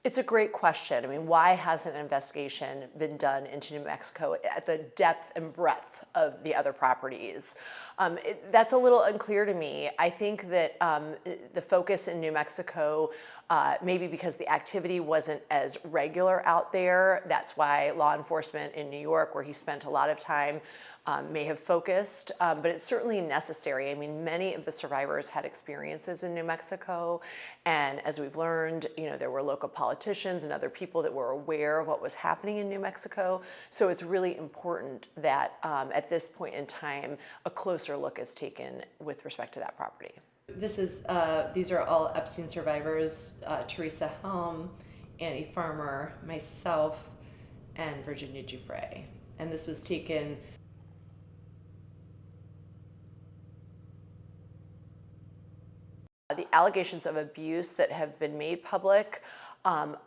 It's a great question. I mean, why hasn't an investigation been done into New Mexico at the depth and breadth of the other properties? That's a little unclear to me. I think that the focus in New Mexico, maybe because the activity wasn't as regular out there, that's why law enforcement in New York, where he spent a lot of time, may have focused, but it's certainly necessary. I mean, many of the survivors had experiences in New Mexico, and as we've learned, there were local politicians and other people that were aware of what was happening in New Mexico. So it's really important that at this point in time, a closer look is taken with respect to that property. These are all Epstein survivors: Teresa Helm, Annie Farmer, myself, and Virginia Giuffre. And this was taken. The allegations of abuse that have been made public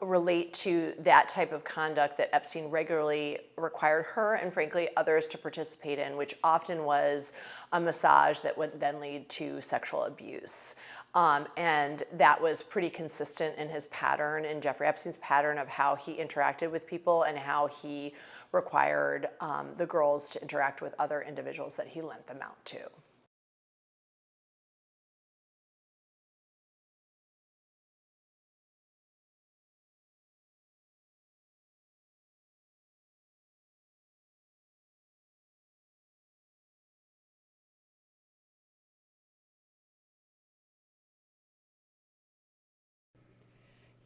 relate to that type of conduct that Epstein regularly required her and frankly others to participate in, which often was a massage that would then lead to sexual abuse. And that was pretty consistent in his pattern, in Jeffrey Epstein's pattern of how he interacted with people and how he required the girls to interact with other individuals that he lent them out to.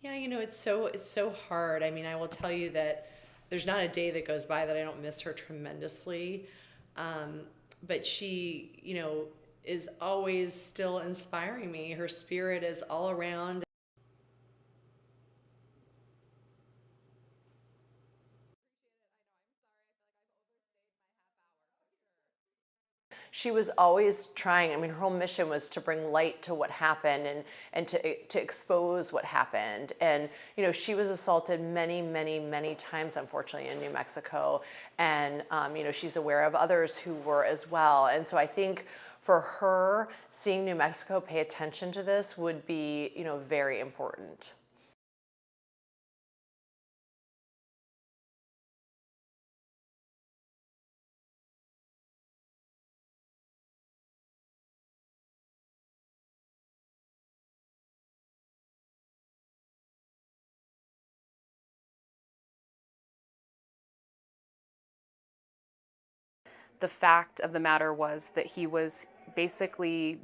Yeah, it's so hard. I mean, I will tell you that there's not a day that goes by that I don't miss her tremendously. But she, is always still inspiring me. Her spirit is all around. She was always trying. I mean, her whole mission was to bring light to what happened and to expose what happened. And, she was assaulted many, many, many times, unfortunately, in New Mexico. And, she's aware of others who were as well. And so I think for her, seeing New Mexico pay attention to this would be, very important. The fact of the matter was that he was basically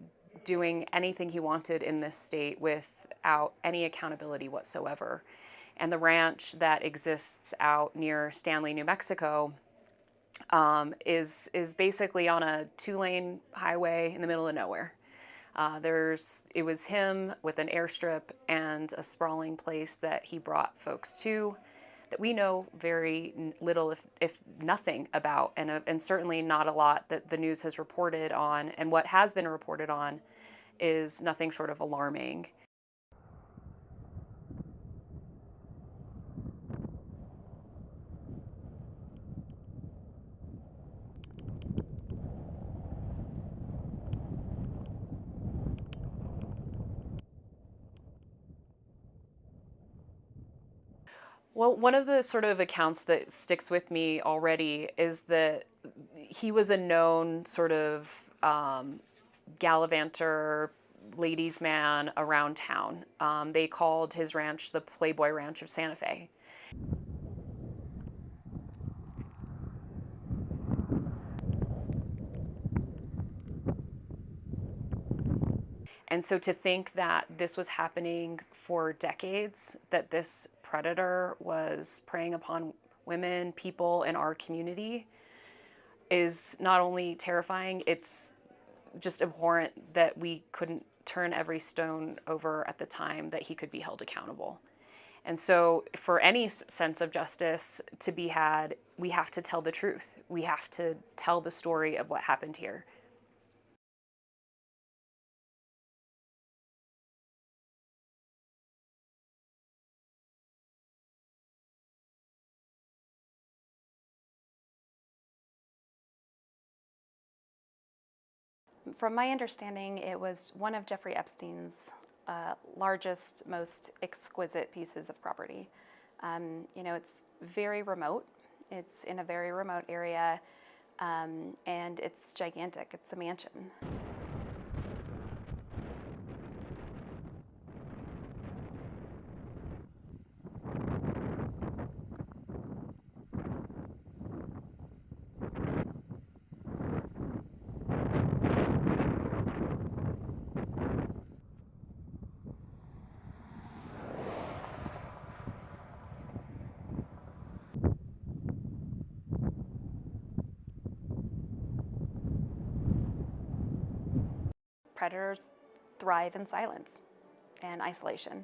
doing anything he wanted in this state without any accountability whatsoever. And the ranch that exists out near Stanley, New Mexico, is basically on a 2-lane highway in the middle of nowhere. It was him with an airstrip and a sprawling place that he brought folks to that we know very little, if nothing about, and certainly not a lot that the news has reported on. And what has been reported on is nothing short of alarming. Well, one of the sort of accounts that sticks with me already is that he was a known sort of gallivanter, ladies' man around town. They called his ranch the Playboy Ranch of Santa Fe. And so to think that this was happening for decades, that this predator was preying upon women, people in our community, is not only terrifying, it's just abhorrent that we couldn't turn every stone over at the time that he could be held accountable. And so for any sense of justice to be had, we have to tell the truth. We have to tell the story of what happened here. From my understanding, it was one of Jeffrey Epstein's largest, most exquisite pieces of property. You know, it's very remote. It's in a very remote area, and it's gigantic. It's a mansion. Predators thrive in silence and isolation.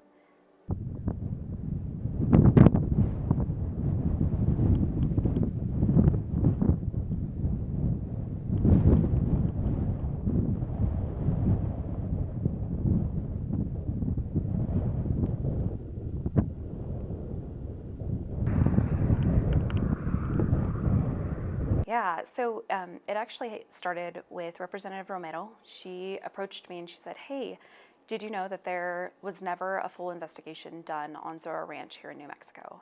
Yeah, so it actually started with Representative Romero. She approached me and she said, hey, did you know that there was never a full investigation done on Zorro Ranch here in New Mexico?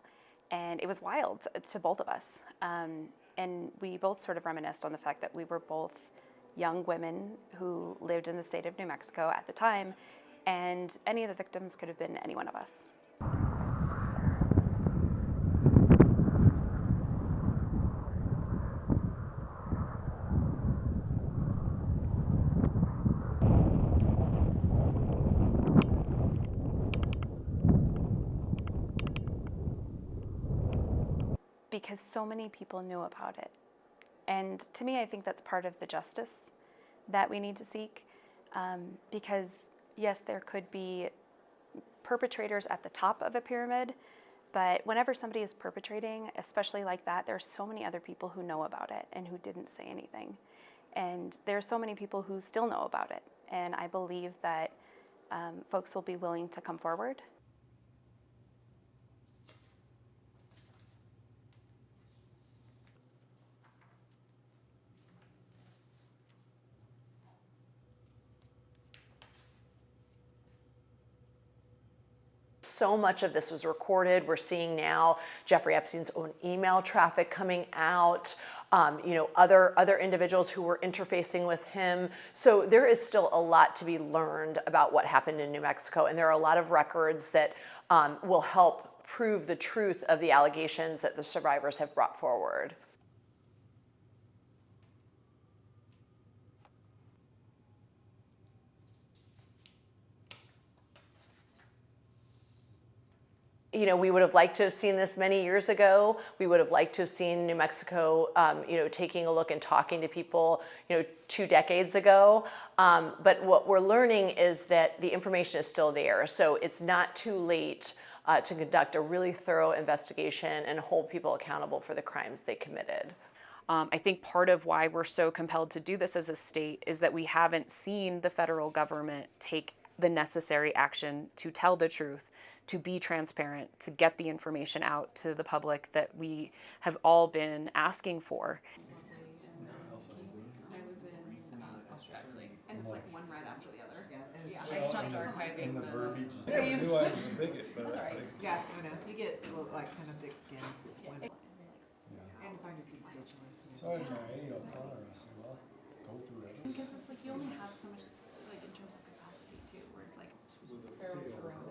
And it was wild to both of us. And we both sort of reminisced on the fact that we were both young women who lived in the state of New Mexico at the time, and any of the victims could have been any one of us. Because so many people knew about it. And to me, I think that's part of the justice that we need to seek. Because yes, there could be perpetrators at the top of a pyramid, but whenever somebody is perpetrating, especially like that, there are so many other people who know about it and who didn't say anything. And there are so many people who still know about it. And I believe that folks will be willing to come forward. So much of this was recorded. We're seeing now Jeffrey Epstein's own email traffic coming out, you know, other individuals who were interfacing with him. So there is still a lot to be learned about what happened in New Mexico, and there are a lot of records that will help prove the truth of the allegations that the survivors have brought forward. You know, we would have liked to have seen this many years ago. We would have liked to have seen New Mexico, you know, taking a look and talking to people, you know, 2 decades ago. But what we're learning is that the information is still there. So it's not too late to conduct a really thorough investigation and hold people accountable for the crimes they committed. I think part of why we're so compelled to do this as a state is that we haven't seen the federal government take the necessary action to tell the truth, to be transparent, to get the information out to the public that we have all been asking for. I was in Australia, and it's like one right after the other. Yeah, I stopped archiving. And the verbiage is. I never knew I was a bigot, but That's all right. Yeah, I know. You get like kind of thick skin. Yeah. And find his constituents. so in my O'Connor, I said, well, go through it. Because it's like you only have so much, like in terms of capacity too, where it's like barrels per round.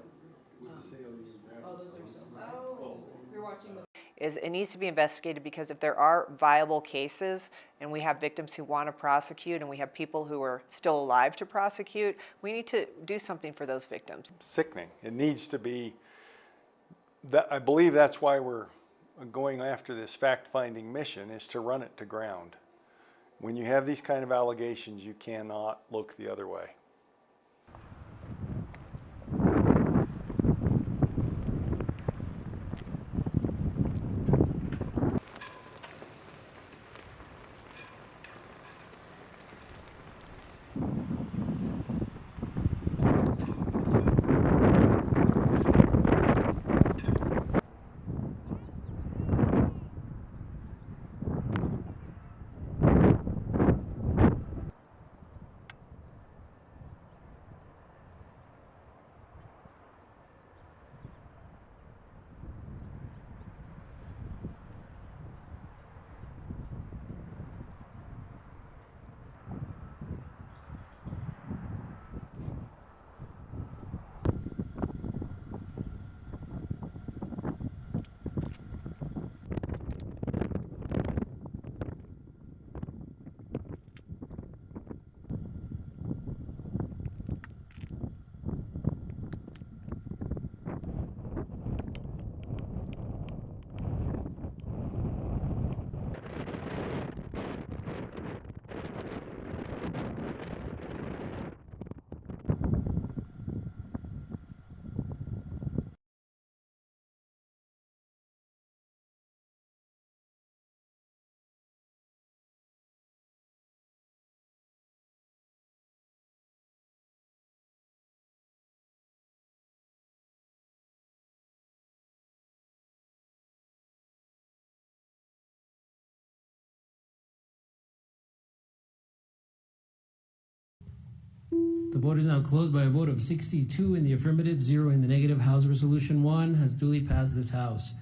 With the sale, you grab. Oh, those are so. Oh, you're watching with. It needs to be investigated, because if there are viable cases and we have victims who want to prosecute and we have people who are still alive to prosecute, we need to do something for those victims. Sickening. It needs to be, I believe that's why we're going after this fact-finding mission, is to run it to ground. When you have these kind of allegations, you cannot look the other way. The vote is now closed by a vote of 62 in the affirmative, 0 in the negative. House Resolution 1 has duly passed this House.